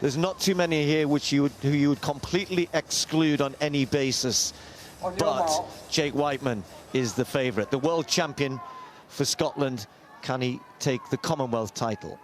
There's not too many here who you would completely exclude on any basis. But Jake Whiteman is the favourite. The world champion for Scotland. Can he take the Commonwealth title?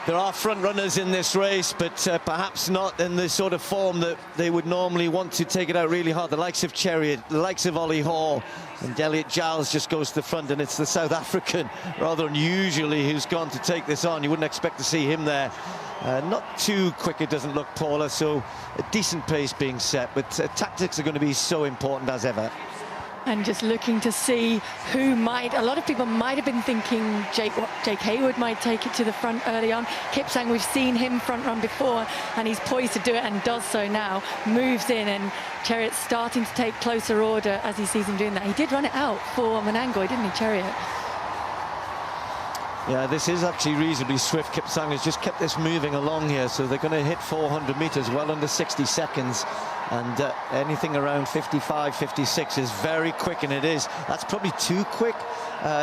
There are front runners in this race, but perhaps not in the sort of form that they would normally want to take it out really hard. The likes of Chariot, the likes of Ollie Hall, and Elliot Giles just goes to the front, and it's the South African, rather unusually, who's gone to take this on. You wouldn't expect to see him there. Not too quick, it doesn't look, Paula, so a decent pace being set, but tactics are going to be so important as ever. And just looking to see who might, a lot of people might have been thinking Jake Hayward might take it to the front early on. Kipsang, we've seen him front run before, and he's poised to do it and does so now. Moves in, and Chariot's starting to take closer order as he sees him doing that. He did run it out for Menangoy, didn't he, Chariot? Yeah, this is actually reasonably swift. Kipsang has just kept this moving along here, so they're going to hit 400 metres well under 60 seconds. And anything around 55, 56 is very quick, and it is. That's probably too quick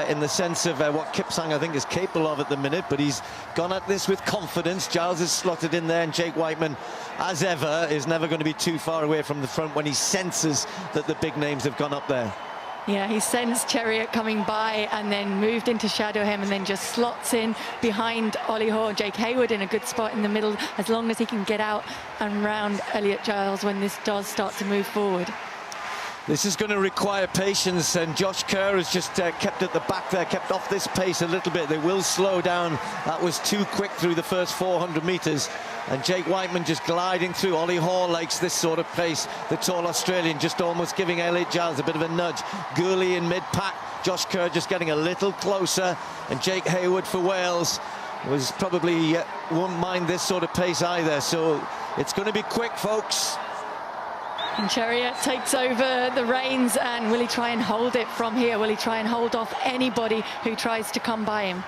in the sense of what Kipsang, I think, is capable of at the minute, but he's gone at this with confidence. Giles is slotted in there, and Jake Whiteman, as ever, is never going to be too far away from the front when he senses that the big names have gone up there. Yeah, he sensed Chariot coming by and then moved in to shadow him, and then just slots in behind Ollie Hall. Jake Hayward in a good spot in the middle, as long as he can get out and round Elliot Giles when this does start to move forward. This is going to require patience, and Josh Kerr has just kept at the back there, kept off this pace a little bit. They will slow down. That was too quick through the first 400 metres. And Jake Whiteman just gliding through. Ollie Hall likes this sort of pace. The tall Australian just almost giving Elliot Giles a bit of a nudge. Gourley in mid-pack. Josh Kerr just getting a little closer. And Jake Hayward for Wales was probably won't mind this sort of pace either. So it's going to be quick, folks. And Chariot takes over the reins, and will he try and hold it from here? Will he try and hold off anybody who tries to come by him?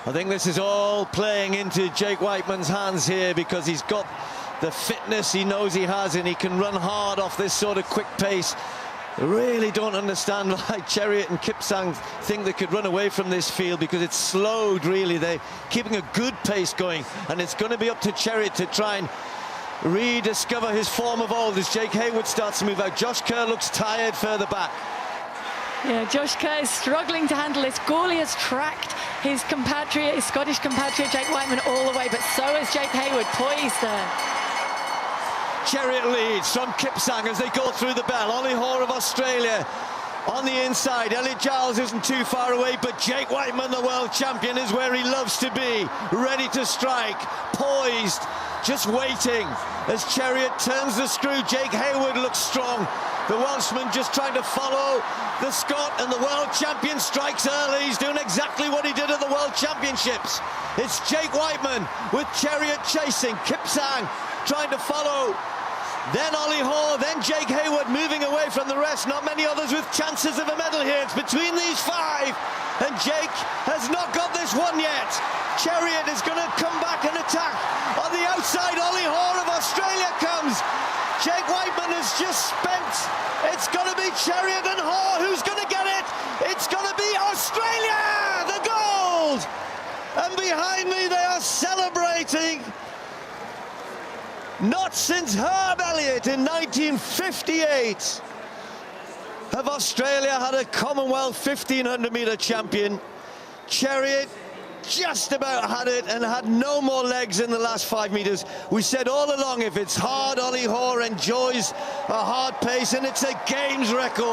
I think this is all playing into Jake Whiteman's hands here, because he's got the fitness he knows he has, and he can run hard off this sort of quick pace. I really don't understand why Chariot and Kipsang think they could run away from this field, because it's slowed, really. They're keeping a good pace going, and it's going to be up to Chariot to try and rediscover his form of old as Jake Hayward starts to move out. Josh Kerr looks tired further back. Yeah, Josh Kerr is struggling to handle this. Gourley has tracked his compatriot, his Scottish compatriot Jake Whiteman all the way, but so has Jake Hayward, poised there. Chariot leads from Kipsang as they go through the bell. Ollie Hall of Australia on the inside. Elliot Giles isn't too far away, but Jake Whiteman, the world champion, is where he loves to be, ready to strike, poised, just waiting as Chariot turns the screw. Jake Hayward looks strong. The Welshman just trying to follow the Scot, and the world champion strikes early. He's doing exactly what he did at the World Championships. It's Jake Whiteman with Chariot chasing. Kipsang trying to follow. Then Ollie Hall, then Jake Hayward moving away from the rest. Not many others with chances of a medal here. It's between these five, and Jake has not got this one yet. Chariot is going to come back and attack. On the outside, Ollie Hall of Australia comes. Jake Whiteman has just spent. It's going to be Chariot and Hall. Who's going to get it? It's going to be Australia, the gold. And behind me, they are celebrating. Not since Herb Elliott in 1958 have Australia had a Commonwealth 1500-metre champion. Chariot just about had it and had no more legs in the last 5 metres. We said all along, if it's hard, Ollie Hall enjoys a hard pace, and it's a games record.